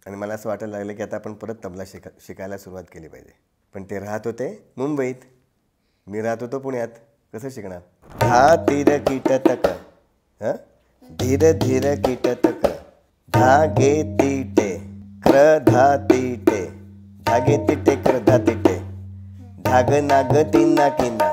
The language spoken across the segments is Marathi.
आणि मला असं वाटायला लागलं की आता आपण परत तबला शिकायला सुरुवात केली पाहिजे. पण ते राहत होते मुंबईत, मी राहत होतो पुण्यात. कसं शिकणार? धा तीर कीटतक धीर धीर कीटतक धागे तीटे क्र धा तीटे धागे तीटे क्र धा तीटे धाग नाग तीना किना.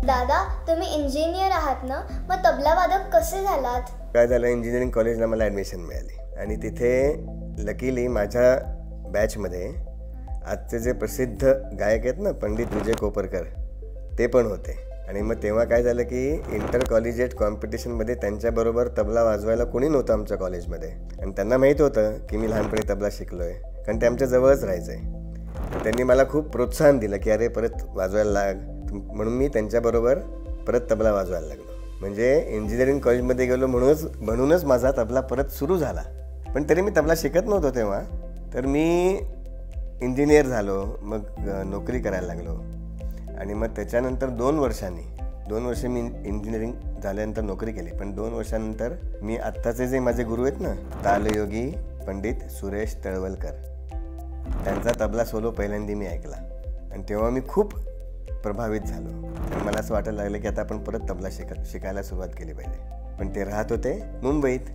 दादा, तुम्ही इंजिनियर आहात ना, मग तबला वादक कसे झालात? काय झालं, इंजिनिअरिंग कॉलेजला मला ॲडमिशन मिळाली आणि तिथे लकीली माझ्या बॅचमध्ये आजचे जे प्रसिद्ध गायक आहेत ना, पंडित विजय कोपरकर, ते पण होते. आणि मग तेव्हा काय झालं की इंटर कॉलेजिएट कॉम्पिटिशनमध्ये त्यांच्याबरोबर तबला वाजवायला कोणी नव्हतं आमच्या कॉलेजमध्ये. आणि त्यांना माहीत होतं की मी लहानपणी तबला शिकलो आहे, कारण ते आमच्या जवळच राहायचं आहे. त्यांनी मला खूप प्रोत्साहन दिलं की अरे परत वाजवायला लाग, म्हणून मी त्यांच्याबरोबर परत तबला वाजवायला लागलो. म्हणजे इंजिनिअरिंग कॉलेजमध्ये गेलो म्हणूनच माझा तबला परत सुरू झाला. पण तरी मी तबला शिकत नव्हतो तेव्हा. तर मी इंजिनियर झालो, मग नोकरी करायला लागलो. आणि मग त्याच्यानंतर 2 वर्ष मी इंजिनिअरिंग झाल्यानंतर नोकरी केली. पण 2 वर्षानंतर मी आत्ताचे जे माझे गुरु आहेत ना, तालयोगी पंडित सुरेश तळवलकर, त्यांचा तबला सोलो पहिल्यांदा मी ऐकला. आणि तेव्हा मी खूप प्रभावित झालो. आणि मला असं वाटायला लागलं की आता आपण परत तबला शिकायला सुरुवात केली पाहिजे. पण ते राहत होते मुंबईत,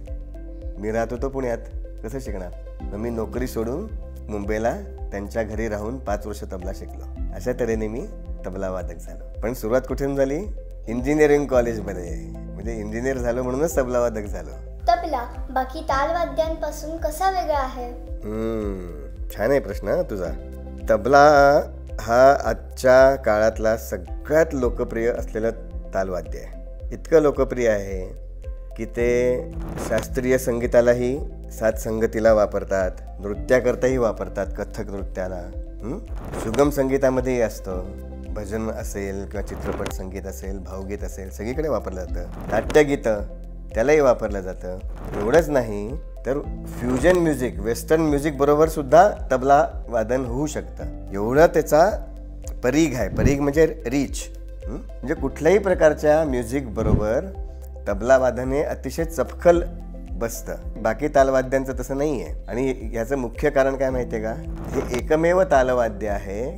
मी राहत होतो पुण्यात. कसं शिकणार? मग मी नोकरी सोडून मुंबईला त्यांच्या घरी राहून 5 वर्ष तबला शिकलो. अशा तऱ्हेने मी तबला वादक झालो. पण सुरुवात कुठून झाली? इंजिनिअरिंग कॉलेजमध्ये. म्हणजे इंजिनियर झालो म्हणूनच तबला वादक झालो. तबला बाकी तालवाद्यांपासून कसा वेगळा आहे? छान आहे प्रश्न तुझा. तबला हा आजच्या काळातला सगळ्यात लोकप्रिय असलेलं तालवाद्य आहे. इतकं लोकप्रिय आहे की ते शास्त्रीय संगीतालाही, साथ संगतीला वापरतात, नृत्याकरताही वापरतात, कथ्थक नृत्याला, सुगम संगीतामध्येही असतं. भजन असेल किंवा चित्रपट संगीत असेल, भावगीत असेल, सगळीकडे वापरलं जातं. नाट्यगीतं त्यालाही वापरलं जातं. एवढंच नाही तर फ्युजन म्युझिक, वेस्टर्न म्युझिक बरोबर सुद्धा तबला वादन होऊ शकतं. एवढं त्याचा परीघ आहे. परीघ म्हणजे रीच. म्हणजे कुठल्याही प्रकारच्या म्युझिक बरोबर तबला वादन हे अतिशय चपखल बसतं. बाकी तालवाद्यांचं तसं नाही आहे. आणि याचं मुख्य कारण काय माहिती आहे का? हे एकमेव तालवाद्य आहे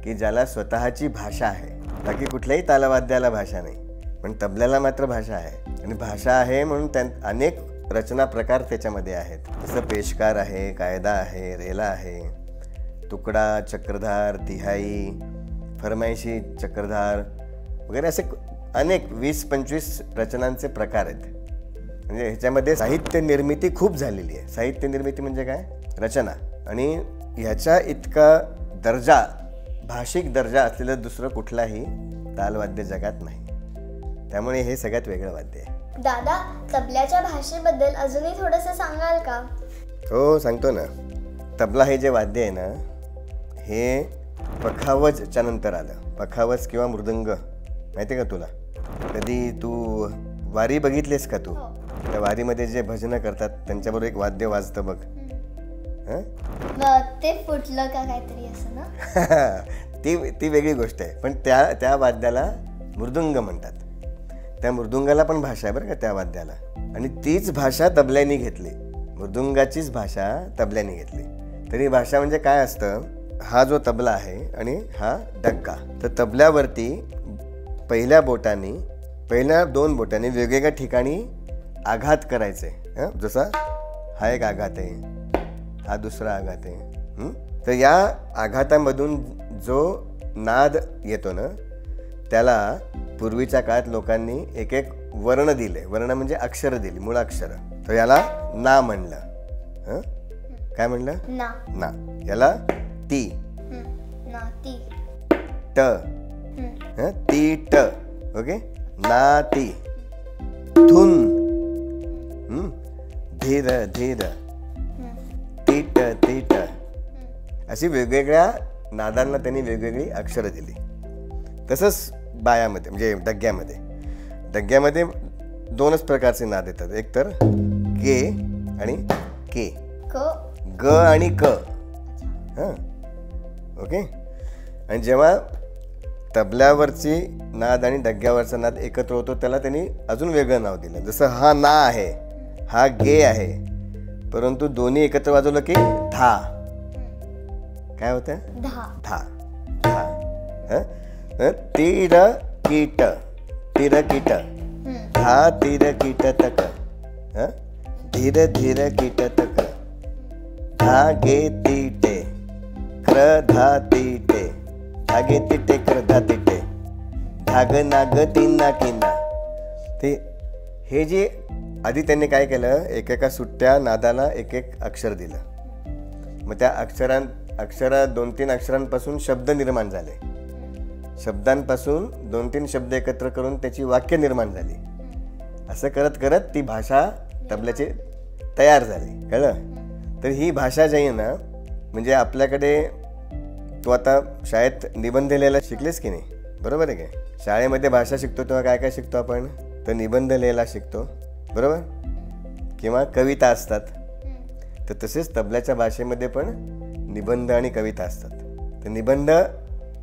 की ज्याला स्वतःची भाषा आहे. बाकी कुठल्याही तालवाद्याला भाषा नाही, पण तबल्याला मात्र भाषा आहे. आणि भाषा आहे म्हणून अनेक रचना प्रकार त्याच्यामध्ये आहेत. जसं पेशकार आहे, कायदा आहे, रेला आहे, तुकडा, चक्रधार, तिहाई, फरमाईशी, चक्रधार वगैरे असे अनेक 20-25 रचनांचे प्रकार आहेत. म्हणजे ह्याच्यामध्ये साहित्य निर्मिती खूप झालेली आहे. साहित्य निर्मिती म्हणजे काय? रचना. आणि ह्याच्या इतका दर्जा, भाषिक दर्जा असलेलं दुसरं कुठलाही तालवाद्य जगात नाही. त्यामुळे हे सगळ्यात वेगळं वाद्य आहे. दादा, तबल्याच्या भाषेबद्दल अजूनही थोडंसं सांगाल का? हो, सांगतो ना. तबला हे जे वाद्य आहे ना, हे पखावजच्या नंतर आलं. पखावज किंवा मृदंग माहिती आहे का तुला? कधी तू वारी बघितलीस का तू? त्या वारीमध्ये जे भजनं करतात त्यांच्याबरोबर एक वाद्य वाजतं बघ. ते फुटलं का काहीतरी असं ना? ती वेगळी गोष्ट आहे. पण त्या वाद्याला मृदुंग म्हणतात. त्या मृदुंगाला पण भाषा आहे बरं का त्या वाद्याला. आणि तीच भाषा तबल्याने घेतली. मृदुंगाचीच भाषा तबल्याने घेतली. तरी भाषा म्हणजे काय असतं? हा जो तबला आहे आणि हा डग्गा. तर तबल्यावरती पहिल्या 2 बोटांनी वेगवेगळ्या ठिकाणी आघात करायचे. जसा हा एक आघात आहे, हा दुसरा आघात आहे. तर या आघातामधून जो नाद येतो ना, त्याला पूर्वीच्या काळात लोकांनी एक वर्ण दिले. वर्ण म्हणजे अक्षर दिली, मूळ अक्षर. तर याला ना म्हणलं. काय म्हणलं? ना. ना. याला ती. ना ती. ट. ती ट. ओके. ना ती. धुन. धीर धीर. Tit tit. अशी वेगवेगळ्या नादांना त्यांनी वेगवेगळी अक्षरं दिली. तसंच बायामध्ये म्हणजे डग्ग्यामध्ये दोनच प्रकारचे नाद येतात. एक तर गे आणि के. ग आणि क. हां, ओके. आणि जेव्हा तबल्यावरची नाद आणि डग्ग्यावरचा नाद एकत्र होतो त्याला त्यांनी अजून वेगळं नाव दिलं. जसं हा ना आहे, हा गे आहे, परंतु दोन्ही एकत्र वाजवलं की धा. काय होतं? धा. धा. तीर कीट. तीर कीट. धा तीर कीट तक. धीर धीर कीट तक. धा गे तीटे. क्र धा तीटे. धागे तिटे क्र धा तिटे. धाग नाग तीना किना. ते हे जे आधी त्यांनी काय केलं, एकेका सुट्ट्या नादाला एक एक अक्षर दिलं. मग त्या अक्षरा 2-3 अक्षरांपासून शब्द निर्माण झाले. शब्दांपासून 2-3 शब्द एकत्र करून त्याची वाक्य निर्माण झाली. असं करत करत ती भाषा तबल्याची तयार झाली. कळलं? तर ही भाषा जी आहे ना, म्हणजे आपल्याकडे तू आता शाळेत निबंध लिहायला शिकलेस की नाही? बरोबर आहे काय? शाळेमध्ये भाषा शिकतो तेव्हा काय काय शिकतो आपण? तर निबंध लिहायला शिकतो, बरोबर? किंवा कविता असतात. तर तसेच तबल्याच्या भाषेमध्ये पण निबंध आणि कविता असतात. तर निबंध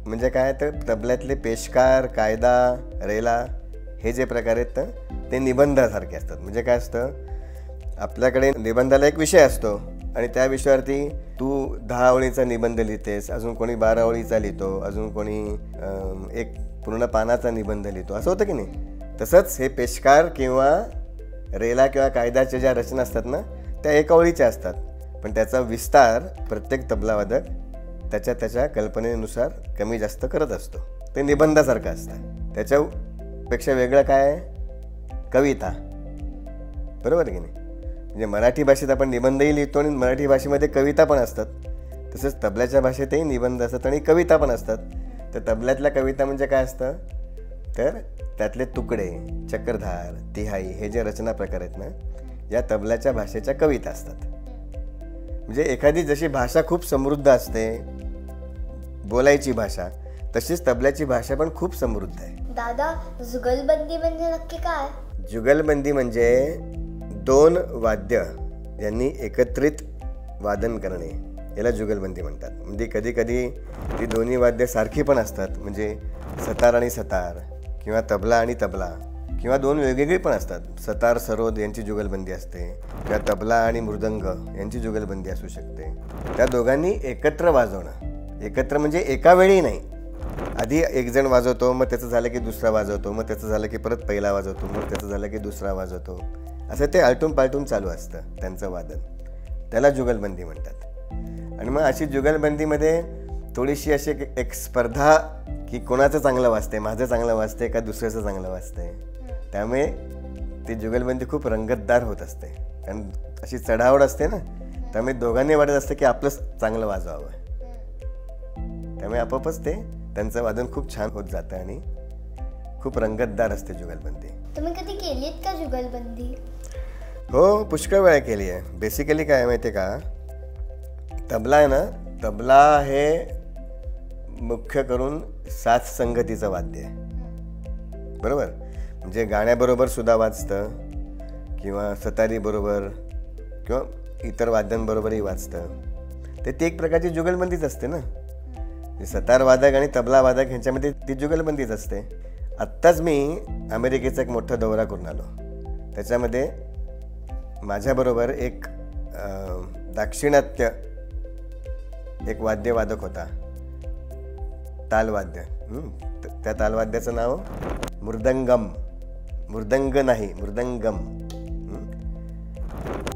म्हणजे काय, तर तबल्यातले पेशकार, कायदा, रेला हे जे प्रकार आहेत तर ते निबंधासारखे असतात. म्हणजे काय असतं, आपल्याकडे निबंधाला एक विषय असतो आणि त्या विषयावरती तू 10 ओळीचा निबंध लिहितेस, अजून कोणी 12 ओळीचा लिहितो, अजून कोणी एक पूर्ण पानाचा निबंध लिहितो. असं होतं की नाही? तसंच हे पेशकार किंवा रेला किंवा कायद्याच्या ज्या रचना असतात ना, त्या एका ओळीच्या असतात, पण त्याचा विस्तार प्रत्येक तबलावादक त्याच्या कल्पनेनुसार कमी जास्त करत असतो. ते निबंधासारखं असतं. त्याच्यापेक्षा वेगळं काय आहे? कविता. बरोबर आहे की नाही? म्हणजे मराठी भाषेत आपण निबंधही लिहितो आणि मराठी भाषेमध्ये कविता पण असतात. तसंच तबल्याच्या भाषेतही निबंध असतात आणि कविता पण असतात. तर तबल्यातल्या कविता म्हणजे काय असतं, तर त्यातले तुकडे, चक्रधार, तिहाई हे जे रचना प्रकार आहेत ना, या तबल्याच्या भाषेच्या कविता असतात. म्हणजे एखादी जशी भाषा खूप समृद्ध असते, बोलायची भाषा, तशीच तबल्याची भाषा पण खूप समृद्ध आहे. दादा, जुगलबंदी म्हणजे नक्की काय? जुगलबंदी म्हणजे 2 वाद्य यांनी एकत्रित वादन करणे, याला जुगलबंदी म्हणतात. म्हणजे कधी कधी ती दोन्ही वाद्य सारखी पण असतात. म्हणजे सतार आणि सतार किंवा तबला आणि तबला, किंवा 2 वेगवेगळी पण असतात. सतार सरोद यांची जुगलबंदी असते, किंवा तबला आणि मृदंग यांची जुगलबंदी असू शकते. त्या दोघांनी एकत्र वाजवणं. एकत्र म्हणजे एका वेळी नाही. आधी एक जण वाजवतो, मग त्याचं झालं की दुसरा वाजवतो, मग त्याचं झालं की परत पहिला वाजवतो, मग त्याचं झालं की दुसरा वाजवतो. असं ते आलटून पालटून चालू असतं त्यांचं वादन. त्याला जुगलबंदी म्हणतात. आणि मग अशी जुगलबंदीमध्ये थोडीशी अशी एक स्पर्धा की कोणाचं चांगलं वाजते, माझं चांगलं वाजते का दुसऱ्याचं चांगलं वाजते. त्यामुळे ती जुगलबंदी खूप रंगतदार होत असते. कारण अशी चढावड असते ना, त्यामुळे दोघांनी वाटत असतं की आपलं चांगलं वाजवावं. त्यामुळे आपोआपच ते त्यांचं वादन खूप छान होत जातं आणि खूप रंगतदार असते जुगलबंदी. तुम्ही कधी केलीत का जुगलबंदी? हो, पुष्कळ वेळा केली आहे. बेसिकली काय माहिती आहे का, तबला आहे ना, तबला हे मुख्य करून साथ संगतीचं वाद्य आहे. बरोबर? म्हणजे गाण्याबरोबर सुद्धा वाजतं, किंवा सतारीबरोबर किंवा इतर वाद्यांबरोबरही वाजतं. तर ती एक प्रकारची जुगलबंदीच असते ना. सतार वादक आणि तबला वादक ह्यांच्यामध्ये ती जुगलबंदीच असते. आत्ताच मी अमेरिकेचा एक मोठा दौरा करून आलो. त्याच्यामध्ये माझ्याबरोबर एक दाक्षिणात्य एक वाद्यवादक होता, तालवाद्य. त्या तालवाद्याचं नाव मृदंगम. मृदंग नाही, मृदंगम.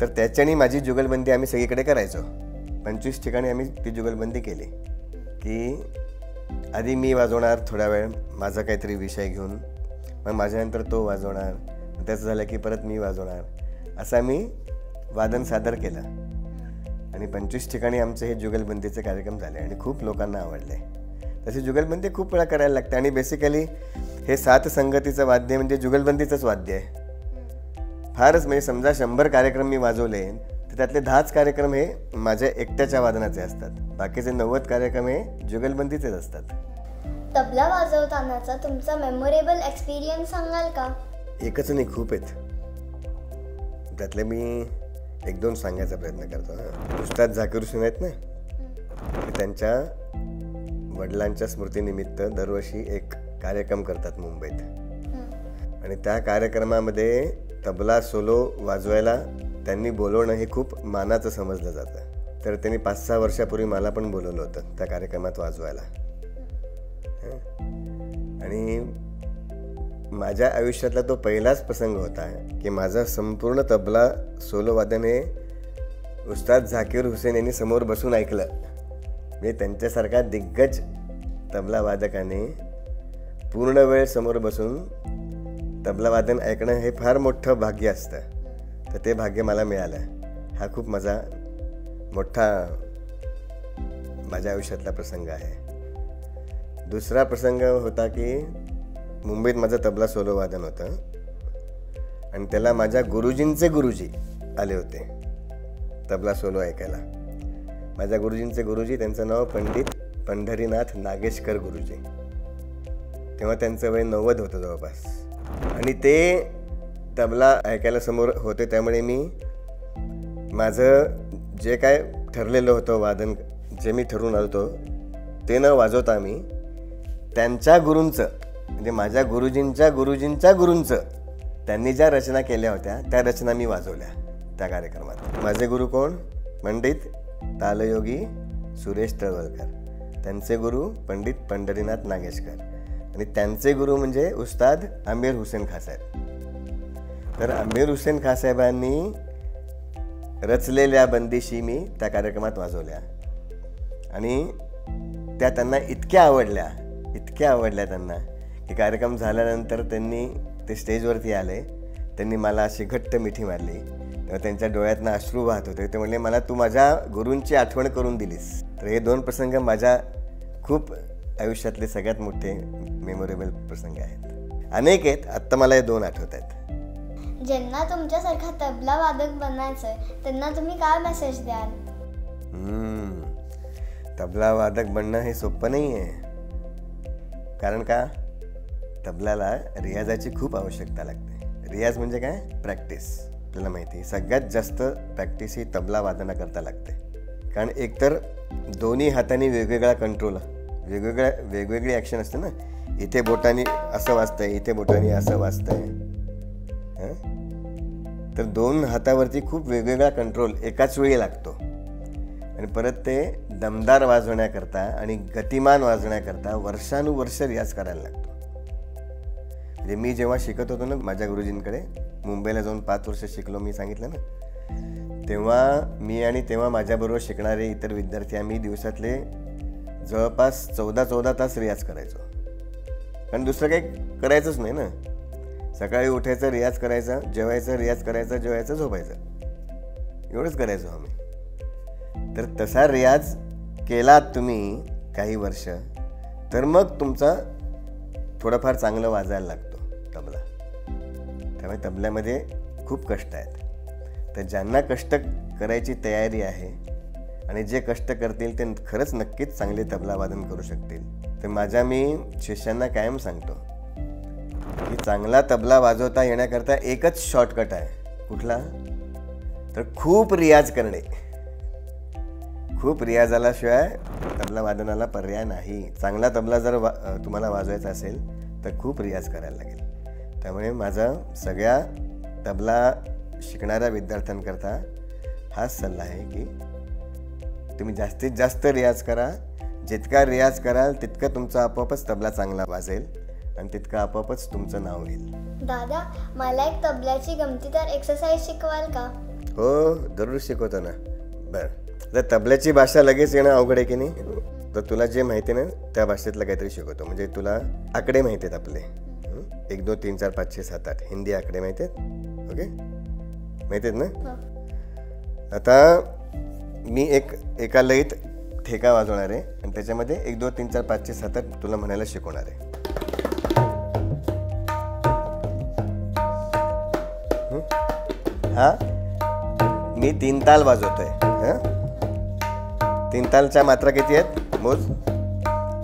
तर त्याच्याने माझी जुगलबंदी आम्ही सगळीकडे करायचो. 25 ठिकाणी आम्ही ती जुगलबंदी केली की आधी मी वाजवणार थोडा वेळ, माझा काहीतरी विषय घेऊन, मग माझ्यानंतर तो वाजवणार, त्याचं झालं की परत मी वाजवणार. असं आम्ही वादन सादर केलं. आणि 25 ठिकाणी आमचे हे जुगलबंदीचे कार्यक्रम झाले आणि खूप लोकांना आवडले. तसे जुगलबंदी खूप वेळा करायला लागते आणि बेसिकली हे 7 संगतीचं वाद्य म्हणजे जुगलबंदीचंच वाद्य आहे. फारच म्हणजे समजा 100 कार्यक्रम मी वाजवले तर त्यातले 10च कार्यक्रम हे माझ्या एकट्याच्या वादनाचे असतात, बाकीचे 90 कार्यक्रम हे जुगलबंदीचेच असतात. तबला वाजवतानाचा तुमचा मेमोरेबल एक्सपिरियन्स सांगाल का? एकच नाही, खूप आहेत. त्यातले मी 1-2 सांगायचा प्रयत्न करतो. उस्ताद झाकीर हुसेन आहेत ना, त्यांच्या वडिलांच्या स्मृतीनिमित्त दरवर्षी एक कार्यक्रम करतात मुंबईत आणि त्या कार्यक्रमामध्ये तबला सोलो वाजवायला त्यांनी बोलवणं हे खूप मानाचं समजलं जातं. तर त्यांनी 5-6 वर्षापूर्वी मला पण बोलवलं होतं त्या कार्यक्रमात वाजवायला. आणि माझ्या आयुष्यातला तो पहिलाच प्रसंग होता की माझा संपूर्ण तबला सोलो वादन हे उस्ताद झाकीर हुसेन यांनी समोर बसून ऐकलं. म्हणजे त्यांच्यासारखा दिग्गज तबला वादकाने पूर्ण वेळ समोर बसून तबला वादन ऐकणं हे फार मोठं भाग्य असतं. तर ते भाग्य मला मिळालं. हा खूप मोठा माझ्या आयुष्यातला प्रसंग आहे. दुसरा प्रसंग होता की मुंबईत माझं तबला सोलो वादन होतं आणि त्याला माझ्या गुरुजींचे गुरुजी आले होते तबला सोलो ऐकायला. माझ्या गुरुजींचे गुरुजी, त्यांचं नाव पंडित पंढरीनाथ नागेशकर गुरुजी. तेव्हा त्यांचं वय 90 होतं जवळपास आणि ते तबला ऐकायला समोर होते. त्यामुळे मी माझं जे काय ठरलेलं होतं वादन, जे मी ठरवून आलो होतो ते न वाजवता मी त्यांच्या गुरूंचं म्हणजे माझ्या गुरुजींच्या गुरुजींच्या गुरूंचं त्यांनी ज्या रचना केल्या होत्या त्या रचना मी वाजवल्या त्या कार्यक्रमात. माझे गुरु कोण? पंडित तालयोगी सुरेश तळवलकर, त्यांचे गुरु पंडित पंढरीनाथ नागेशकर आणि त्यांचे गुरु म्हणजे उस्ताद आमिर हुसेन खाँ साहेब. तर आमिर हुसेन खाँ साहेबांनी रचलेल्या बंदिशी मी त्या कार्यक्रमात वाजवल्या आणि त्या त्यांना इतक्या आवडल्या त्यांना की कार्यक्रम झाल्यानंतर त्यांनी ते स्टेजवरती आले. त्यांनी मला अशी घट्ट मिठी मारली. तेव्हा त्यांच्या डोळ्यातनं अश्रू वाहत होते. ते म्हणले, मला तू माझ्या गुरूंची आठवण करून दिलीस. तर हे 2 प्रसंग माझ्या खूप आयुष्यातले सगळ्यात मोठे मेमोरेबल प्रसंग आहेत. अनेक आहेत, आत्ता मला हे 2 आठवत आहेत. ज्यांना तुमच्यासारखा तबला वादक बनायचं आहे त्यांना तुम्ही काय मेसेज द्याल? तबला वादक बनणं हे सोपं नाही आहे. कारण का, तबल्याला रियाजाची खूप आवश्यकता लागते. रियाज म्हणजे काय? प्रॅक्टिस. आपल्याला माहिती आहे सगळ्यात जास्त प्रॅक्टिस ही तबला वादनाकरता लागते. कारण एकतर दोन्ही हातांनी वेगवेगळा कंट्रोल, वेगवेगळी ॲक्शन असते ना. इथे बोटांनी असं वाजतंय, इथे बोटांनी असं वाजतंय. तर 2 हातावरती खूप वेगवेगळा कंट्रोल एकाच वेळी लागतो आणि परत ते दमदार वाजवण्याकरता आणि गतिमान वाजवण्याकरता वर्षानुवर्ष रियाज करायला लागतो. म्हणजे मी जेव्हा शिकत होतो ना माझ्या गुरुजींकडे, मुंबईला जाऊन 5 वर्ष शिकलो मी, सांगितलं ना, तेव्हा मी आणि तेव्हा माझ्याबरोबर शिकणारे इतर विद्यार्थी आम्ही दिवसातले जवळपास 14 तास रियाज करायचो. कारण दुसरं काही करायचंच नाही ना. सकाळी उठायचं, रियाज करायचा, जेवायचं, रियाज करायचा, जेवायचं, झोपायचं, एवढंच करायचो आम्ही. तर तसा रियाज केलात तुम्ही काही वर्ष तर मग तुमचा थोडंफार चांगलं वाजायला लागतो तबला. त्यामुळे तबल्यामध्ये खूप कष्ट आहेत. तर ज्यांना कष्ट करायची तयारी आहे आणि जे कष्ट करतील ते खरंच नक्कीच चांगले तबला वादन करू शकतील. तर मी शिष्यांना कायम सांगतो की चांगला तबला वाजवता येण्याकरता एकच शॉर्टकट आहे. कुठला? तर खूप रियाज करणे. खूप रियाज आल्याशिवाय तबला वादनाला पर्याय नाही. चांगला तबला जर तुम्हाला वाजवायचा असेल तर खूप रियाज करायला लागेल. त्यामुळे माझा सगळ्या तबला शिकणाऱ्या विद्यार्थ्यांकरता हाच सल्ला आहे की तुम्ही जास्तीत जास्त रियाज करा. जितका रियाज कराल तितका तुमचा आपोआपच तबला चांगला वाजेल आणि तितकं आपोआपच तुमचं नाव येईल. दादा, मला एक तबल्याची गमतीदार एक्सरसाइज शिकवाल का? हो, जरूर शिकवतो ना. बरं, तर तबल्याची भाषा लगेच येणं अवघड आहे की नाही. तर तुला जे माहिती आहे ना त्या भाषेतलं काहीतरी शिकवतो. म्हणजे तुला आकडे माहिती आहेत आपले, 1 2 3 4 5 6 7 8 हिंदी आकडे माहिती आहेत. ओके, माहिती आहेत ना. आता मी एका लयीत ठेका वाजवणार आहे आणि त्याच्यामध्ये 1 2 3 4 5 6 7 8 तुला म्हणायला शिकवणार आहे. हा मी 3 ताल वाजवतोय. 3 तालच्या मात्रा किती आहेत मोज.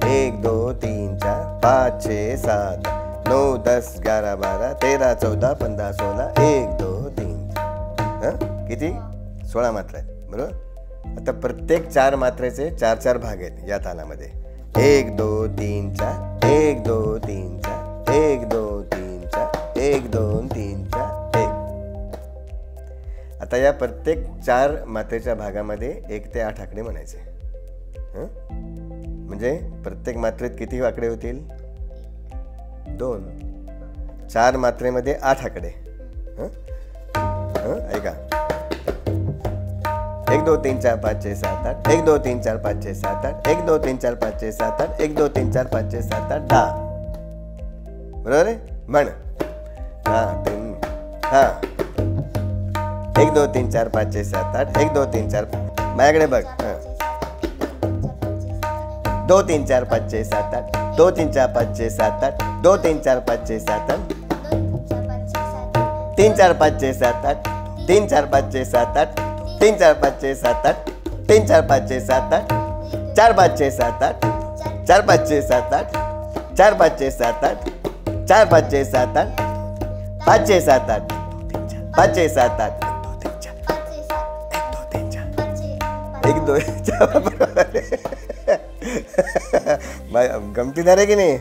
1 2 3 4 5 6 7 9 10 11 12 13 14 15 16 1 2 3 किती 16 मात्रा आहेत बरोबर. आता प्रत्येक 4 मात्रेचे 4 4 भाग आहेत या तालामध्ये. 1 2 3 4 1 2 3 4 1 2 3 4 1 2 3 4 1. आता या प्रत्येक 4 मात्रेच्या भागामध्ये 1 ते 8 आकडे म्हणायचे. म्हणजे प्रत्येक मात्रेत किती आकडे होतील 2. 4 मात्रेमध्ये 8 आकडे. ऐका 1 2 3 4 5 6 7 8 1 2 3 4 5 6 7 8 1 2 3 4 5 6 7 8 1 2 3 4 5 6 7 8 10. बरोबर आहे म्हण. 1 2 3 4 5 6 7 8 1 2 3 4 माझ्याकडे बघ. 2 3 4 5 6 7 8 2 3 4 5 6 7 8 2 3 4 5 6 7 8 3 4 5 6 7 8 3 4 5 6 7 8 3 4 5 6 7 8 3 4 5 6 7 8 4 5 6 7 8 4 5 6 7 8 4 5 6 7 8 4 5 6 7 8 5 6 7 8 5 6 7 8 1 2 गमतीदार आहे की नाही.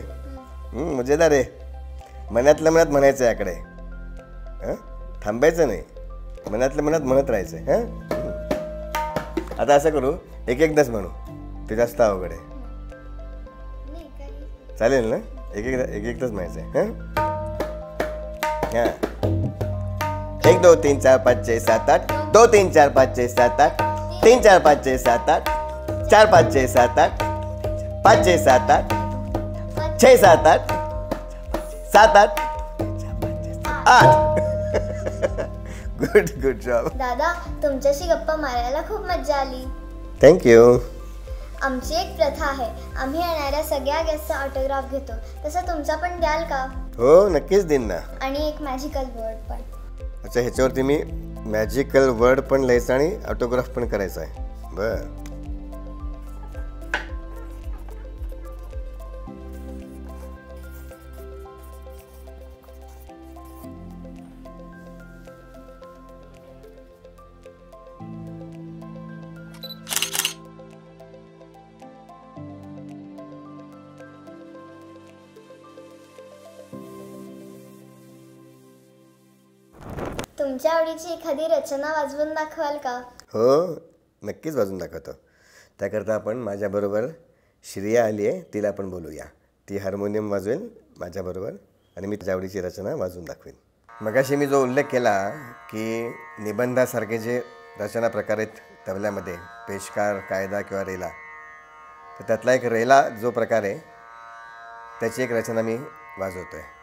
मजेदार आहे. मनातल्या मनात म्हणायचं याकडे. थांबायचं नाही. मनातल्या मनात म्हणत राहायचं. आता असं करू एक एकदाच म्हणू. ते जास्त अवघड आहे. चालेल ना. एक एकदाच म्हणायचं. 1 2 3 4 5 6 7 8 2 3 4 5 6 7 8 3 4 5 6 7 8 4 5 6 7 8 5 6 7 8 6 7 8 7 8 8. Good job. दादा तुमच्याशी गप्पा मारायला खूप मजा आली. थँक्यू. आमची एक प्रथा आहे. आम्ही येणाऱ्या सगळ्या गेस्टचा ऑटोग्राफ घेतो. तसं तुमचा पण द्याल का. हो नक्कीच देईन ना. आणि एक मॅजिकल वर्ड पण. अच्छा ह्याच्यावरती मी मॅजिकल वर्ड पण लिहायचं आणि ऑटोग्राफ पण करायचा आहे. बरं तुमच्या आवडीची एखादी रचना वाजवून दाखवाल का. हो नक्कीच वाजून दाखवतो. त्याकरता आपण माझ्याबरोबर श्रिया आली आहे. तिला आपण बोलूया. ती हार्मोनियम वाजवेल माझ्याबरोबर आणि मी तिच्या आवडीची रचना वाजवून दाखवेन. मगाशी मी जो उल्लेख केला की निबंधासारखे जे रचना प्रकार आहेत तबल्यामध्ये पेशकार कायदा किंवा रेला, तर त्यातला एक रेला जो प्रकार आहे त्याची एक रचना मी वाजवतो आहे.